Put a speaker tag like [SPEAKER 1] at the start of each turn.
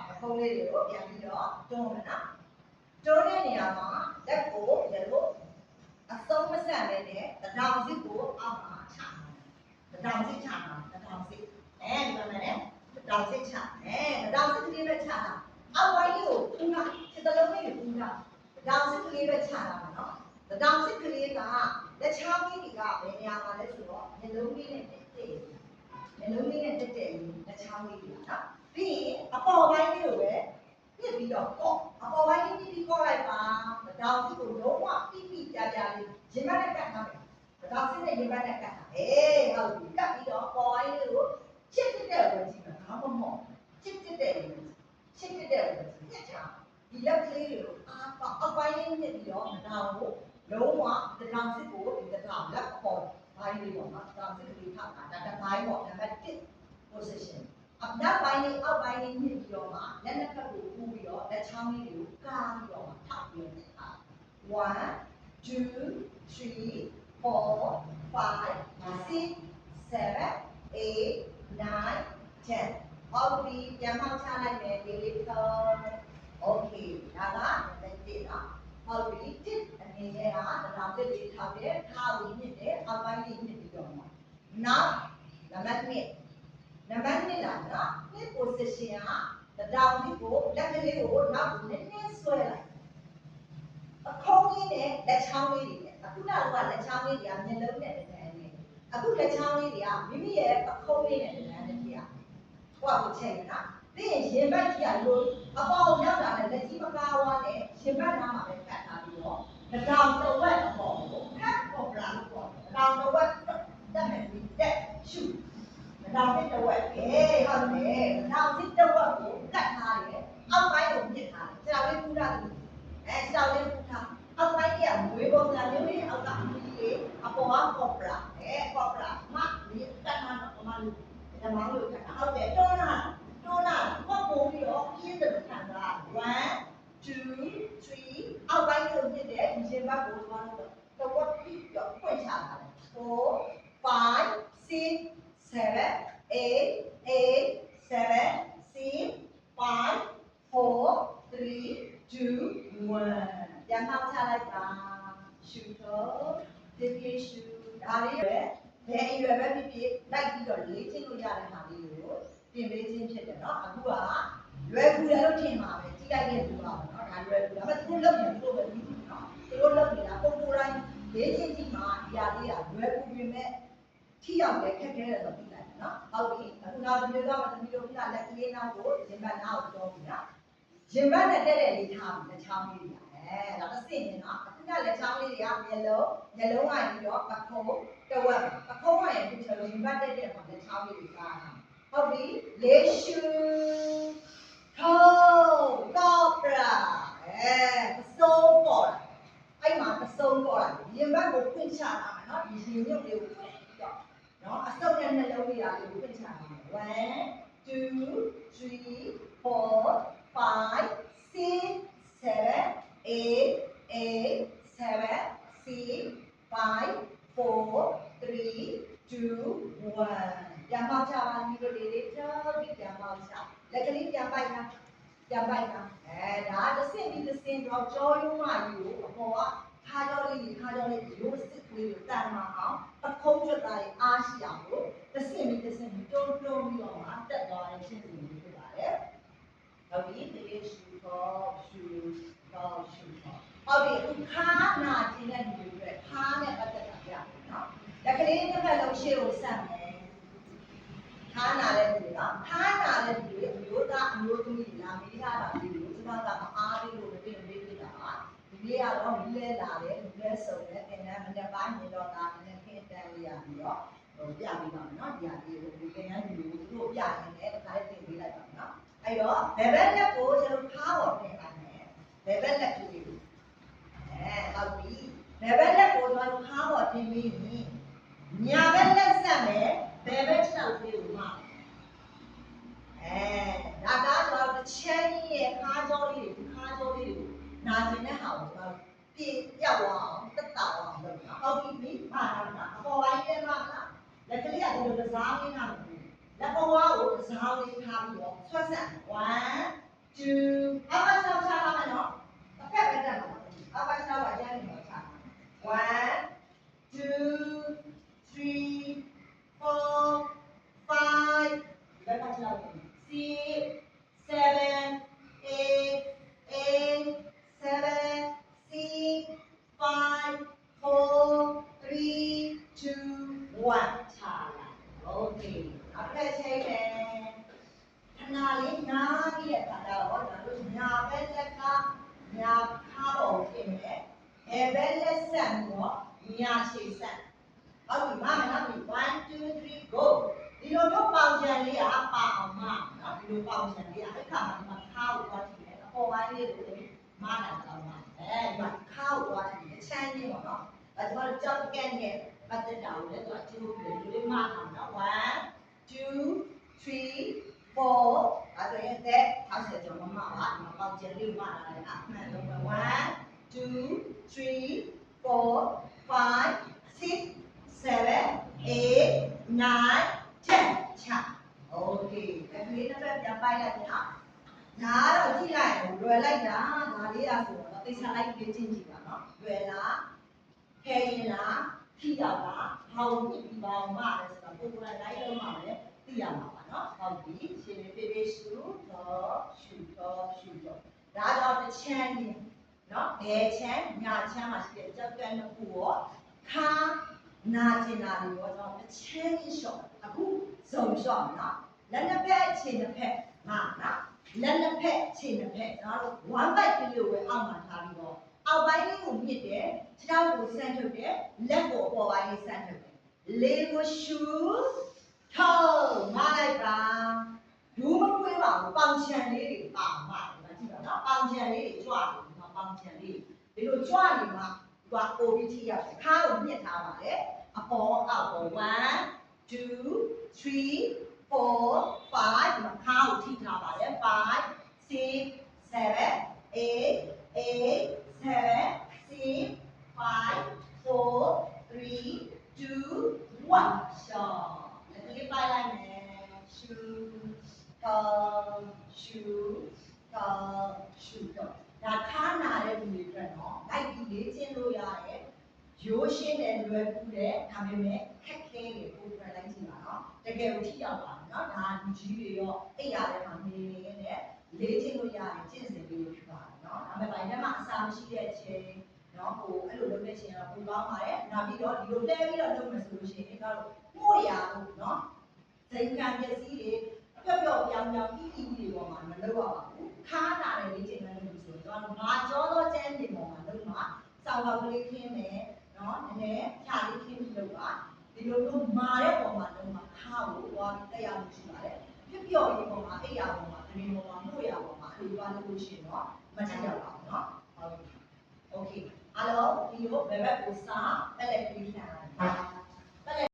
[SPEAKER 1] အခုလေးတွေကိုပြန်ပြီးတော့တွန်းမယ်နော်တွန်းတဲ့နေရာမှာလက်ကိုဒီလိုအဆုံးမဆက်ပဲနဲ့တထောင်စစ်ကိုအောက်မှာချတထောင်စစ်ချတာတထောင်စစ်ဒီမှာနဲ့တထောင်စစ်ချတထောင်စစ်ကလေးပဲချတာအောက်ပိုင်းလေးကိုပူတာခြေတလုံးလေးကိုပူတာတထောင်စစ်ကလေးပဲချတာပါနော်တထောင်စစ်ကလေးကလက်ချောင်းလေးတွေကဘယ်နေရာမှာလဲဆိုတော့မျက်လုံးလေးနဲ့တက်တက်လက်ချောင်းလေးတွေကနော်ပြီးရင်အပေါ်ပိုင်းလေးကိုပဲပြစ်ပြီးတော့ကော့အပေါ်ပိုင်းလေးပြီးကော့လိုက်ပါတောင်စစ်ကိုလုံးဝပြပြပြပြလေးရင်မနဲ့ကတ်ထားမယ်တောင်စစ်နဲ့ရင်မနဲ့ကတ်ထားဟုတ်ပြီကတ်ပြီးတော့ပေါ်ပိုင်းလေးကိုချစ်တဲ့ဝင်ကြည့်မှာဘာမှမဟုတ်ချစ်တဲ့ဝင်ညက်ချဒီလက်ကလေးတွေကိုအောက်ပိုင်းလေးညက်ပြီးတော့တောင်ကိုလုံးဝတောင်စစ်ကိုဒီတောင်လက်အပေါ်ဘိုင်းလေးပေါ့နော်တောင်စစ်ကလေးထောက်တာဒါတပိုင်းပေါ့နံပါတ်1 position နောက်ပိုင်းလေးအောက်ပိုင်းလေးညှစ်ပြီးတော့မှလက်နှစ်ဖက်ကိုပူပြီးတော့လက်ချောင်းလေးကိုကားပြီးတော့မှထောက်ပြီးတော့ထား1 2 3 4 5 6 7 8 9 10ဟုတ်ပြီပြန်မှောက်ချလိုက်မယ်ဒီလေးတော့โอเคဒါကတစ်နော်ဟုတ်ပြီတစ်အနေနဲ့ကဒါတစ်လေးထောက်တယ်ထားပြီးညှစ်တယ်အောက်ပိုင်းလေးညှစ်ပြီးတော့မှနောက်နံပါတ်2နံပါတ်2လားနော်နှစ် position ကတတောင်ကြီးကိုလက်ကလေးကိုနောက်ကိုနည်းနည်းဆွဲလိုက်အခုံးလေးနဲ့လက်ချောင်းလေးတွေနဲ့အခုနောက်တော့လက်ချောင်းလေးတွေကမျက်လုံးနဲ့တန်းနေအခုလက်ချောင်းလေးတွေကမိမိရဲ့အခုံးလေးနဲ့တန်းနေကြည့်ရဟိုကိုချိန်နော်ပြီးရင်ရင်ဘတ်ကြီးကလို့အပေါ်ရောက်တာနဲ့လက်ကြီးမကားဝါနဲ့ရင်ဘတ်နားမှာပဲကတ်ထားပြီးတော့တတောင်တစ်ဝက်အပေါ်ကိုခတ်ပေါ်လာလို့ပေါ့တတောင်တစ်ဝက်တက်မယ်ပြီးတက်ရှုတောင်စစ်တဝက်ဟုတ်တယ်တောင်စစ်တဝက်ကိုကတ်ထားတယ်အောက်ပိုင်းကိုမြစ်ထားတယ်ခြေတော်လေးပူထားတယ်ခြေတော်လေးပူထားအောက်ပိုင်းကမွေးပုံစံမျိုးလေးအောက်ကအမီလေးအပေါ်ကကော့ပရာကော့ပရာမဒီကတ်ထားတော့မလို့ဓမ္မလို့ကတ်ထားဟုတ်တယ်တွန်းလာကော့ပုံပြီးတော့ပြင်းတယ်ခံစား1 2 3အောက်ပိုင်းကိုမြစ်တယ်ဒီရှင်ဘက်ကိုသွားလို့တော့ဝက်ပြီးတော့ဖွင့်ချတာ4 5 6 7 8 7 6 5 4 3 2 1ပြန်ထောက်ချလိုက်ပါရှူတော့ဒီပြေရှူဒါလေးပဲဘယ်အရွယ်ပဲဖြစ်ဖြစ်လိုက်ပြီးတော့လေ့ကျင့်လို့ရတဲ့ဟာလေးကိုပြင်ပေးခြင်းဖြစ်တယ်နော်အခုကလွယ်ကူတယ်လို့ထင်ပါပဲကြီးလိုက်တဲ့လူပါနော်ဒါလွယ်ကူဒါပေမဲ့သူတို့လုပ်နေလို့ပဲပြီးပြီနော်သူတို့လုပ်နေတာပုံပေါ်တိုင်းလေ့ကျင့်ကြည့်မှာဒီဟာလေးကလွယ်ကူပြင်မဲ့ထိရောက်တယ်ခက်ခဲတယ်ဆိုပြီးလိုက်နော်ဟုတ်ပြီအခုနောက်ဒီလိုတော့တမီးတို့ကလက်ကလေးနောက်ကိုရင်ဘတ်နောက်ကိုတော့ပြီနော်ရင်ဘတ်နဲ့တက်တဲ့လေးထားပြီလက်ချောင်းလေးတွေဒါတစ်စင်နေနော်အခုကလက်ချောင်းလေးတွေကမျက်လုံးကပြီးတော့ပခုံးတဝက်ပခုံးကရင်ဒီလိုရင်ဘတ်တက်တဲ့မှာလက်ချောင်းလေးတွေကားတာဟုတ်ပြီလေးရှူထိုးကော့ပရာပစိုးပေါ်လာအဲ့မှာပစိုးပေါ်လာရင်ဘတ်ကိုဖွင့်ချတာမယ်နော်ဒီရင်မြုပ်လေးကိုဖွင့်ပြီးတော့နော်အစုပ်နဲ့နှလုံးလေးရာလေးကိုဖွင့်ချတာမယ်1 2 3 4 5 6 7 8 7 6 5 4 3 2 1ပြန်ပေါက်ချပါဒီလိုလေးချုပ်ပြီးပြန်ပေါက်ချလက်ကလေးပြန်ပိုက်တာဒါတစ်စင်ပြီးတစ်စင်တော့ကြောရုံးမကြီးကိုအပေါ်ကခါကြောလေးရိုးစစ်ကလေးကိုတန်မာအောင်ပခုံးကျွတ်သားလေးအားရှိအောင်လို့တစ်စင်ပြီးတစ်စင်တွန်းပြီးတော့မှတက်သွားတဲ့ရှင်းစီလေးဖြစ်ပါတယ်ဟုတ်ပြီဒီရှူတော့ရှူဟုတ်ပြီအခုခါနာကျင်တဲ့လူတွေအတွက်ခါနဲ့ပတ်သက်တာပြမယ်နော်လက်ကလေးတစ်ဖက်လုံးရှေ့ကိုဆက်မယ်ခါနာတဲ့လူတွေနော်ခါနာတဲ့လူတွေမျိုးသားအမျိုးသမီးလာမေးထားတာဒီလိုကျွန်တော်ကမအားသေးလို့မသိမေးပြတာပါဒီနေ့ကတော့မီးလဲလာတယ်မီးလဲစုံတယ်သင်တန်းမနေ့ပိုင်းနေတော့ဒါနည်းခင်းတန်းလေးရပြီးတော့ပြပေးပါမယ်နော်ဒီဟာလေးကိုဒီသင်တန်းလူတွေသူတို့ပြနေတယ်တခါလေးသင်ပေးလိုက်ပါမယ်နော်အဲ့တော့ဘယ်ဘက်လက်ကိုကျွန်တော်ခါပေါ်တင်လိုက်မယ်ဘယ်ဘက်လက်ကလေးဟုတ်ပြီဘယ်ဘက်လက်ကိုကျွန်တော်ခါပေါ်တင်ပြီးညာဘက်လက်ဆက်မယ်ဘယ်ဘက်ခြေထောက်လေးကိုမှဒါကကျွန်တော်တစ်ချက်ကြီးရဲ့ခါးကြောလေးတွေနာကျင်တဲ့ဟာကိုကျွန်တော်ပြည့်ပြောက်အောင်တက်တာအောင်လုပ်တာဟုတ်ပြီပါတာအပေါ်ပိုင်းထဲမှာလက်ကလေးကဒီလိုကစားလေးနာမလို့လက်ပေါ်ဝါးကိုကစားလေးထားပြီးတော့ဆွတ်ဆက်1 ည့်ရတာတော့ဒါတို့ညာဘက်လက်ကညာခါပေါ်ပြင်မယ်ဘယ်ဘက်လက်ဆက်ပြီးတော့ညာရှေ့ဆက်ဟုတ်ပြီမမယ်နော်ဒီ1 2 3 go ဒီလိုမျိုးပေါင်ချန်လေးကပါအောင်မနော်ဒီလိုပေါင်ချန်လေးကအဲ့ခါမှာဒီမှာခါကိုသွားကြည့်တယ်အပေါ်ပိုင်းလေးကိုမနာတော့မှာအဲဒီမှာခါကိုသွားကြည့်တယ်ချမ်းချင်းပေါ့နော်ဒါကျမတို့ကြောက်ကန်ရဲ့ပတ်သက်တာကိုလည်းသူကကျိုးပြီးဒီလေးမှတ်အောင်နော်1 2 3 4ဒါဆိုရင်တဲ့60ကျော်မှမှာပါဒီမှာပေါင်ချန်လေးကိုမှတ်လာတယ်အမှန်ဆုံးပဲ1 2 3 4 5 6 7 8 9 10ချโอเคဒီလေးတစ်ပတ်ပြန်ပိုက်လိုက်နော်ညာတော့ကြည့်လိုက်လွယ်လိုက်တာဒါလေးอ่ะဆိုတော့သိစားလိုက်လေ့ကျင့်ကြည့်ပါနော်လွယ်လားခဲရင်လားထိရောက်လားဟောင်းပြပြီးပါအောင်မလဲဆိုတော့ပုံမှန်လိုက်လုံးမှာလည်းသိရမှာပါနော်ဟုတ်ပြီရှင်လေးပြေးရှူတော့ရှူတော့ဒါတော့တစ်ချမ်းကြီးနော်ဘယ်ချမ်းညာချမ်းမှာရှိတဲ့ကြောက်ကန်တစ်ခုရောခါနာကျင်တာတွေရောတော့တစ်ချမ်းကြီးရှော့အခုစုံရှော့နော်လက်နှစ်ဖက်ခြေနှစ်ဖက်နော်လက်နှစ်ဖက်ခြေနှစ်ဖက်ဒါတော့ one bite ကလေးကိုပဲအောက်မှာထားပြီးတော့အောက်ပိုင်းလေးကိုမြစ်တယ်ခြေထောက်ကိုဆန့်ထုတ်တယ်လက်ကိုအပေါ်ပိုင်းလေးဆန့်ထုတ်တယ်လေးကိုရှူထောက်မလိုက်ပါဘူးမကွေးပါဘူးပေါင်ချန်လေးတွေပါမှာဒီမှာကြည့်ပါနော်ပေါင်ချန်လေးတွေကြွတယ်ဒီမှာပေါင်ချန်လေးဒီလိုကြွနေမှာဒီက OBT ရောက်တယ်ခါကိုမြစ်ထားပါတယ်အပေါ်အောက်ပေါ်1 2 3 4 5ဒီမှာခါကိုထိထားပါတယ်5 6 7 8 7 6 5 4 3 2 1 shot လက်လေးပိုက်လိုက်မယ်ရှူတော့ဒါခါနာတဲ့လူတွေအတွက်နော်လိုက်ပြီးလေ့ကျင့်လို့ရတယ်ရိုးရှင်းတယ်လွယ်ကူတယ်ဒါပေမဲ့ခက်ခဲတယ်ပုံစံလိုက်ကြည့်ပါနော်တကယ်ကိုထိရောက်ပါမယ်နော်ဒါလူကြီးတွေရောအိပ်ရတဲ့မှာနေနေနဲ့လေ့ကျင့်လို့ရတယ်ကျင့်စဉ်လေးဖြစ်ပါတယ်နော်ဒါပေမဲ့ဘိုင်ထဲမှာအစာမရှိတဲ့အချိန်နော်ဟိုအဲ့လိုလုပ်တဲ့အချိန်တော့ပုံကောင်းပါတယ်နောက်ပြီးတော့ဒီလိုလဲပြီးတော့လုပ်မယ်ဆိုလို့ရှိရင်တော့မှုရဖို့နော်ဇိမ်ခံပစ္စည်းတွေပျော့ပြောင်းတွေပေါ်မှာမလုပ်ရပါဘူးခါနာတဲ့လေ့ကျင့်ခန်းလုပ်လို့ဆိုတော့ဘာကြောသောကျန်းတွေပေါ်မှာလုပ်မှာစောက်ကလေးခင်းမယ်နော်နည်းနည်းဖြာလေးခင်းပြီးလုပ်ပါဒီလိုမျိုးမာတဲ့ပုံမှာလုပ်မှာခါကိုသွားပြီးတက်ရမှုရှိပါတယ်ပျော့ရေးပုံမှာအိပ်ရပုံမှာဒီပုံမှာမှုရပုံမှာအဲ့လိုသွားလုပ်လို့ရှိရင်တော့မထရပါဘူးနော်ဟုတ်ကဲ့โอเคအားလုံးဒီလိုဘယ်ဘက်ကိုစားတက်လက်ကလေးခံရတယ်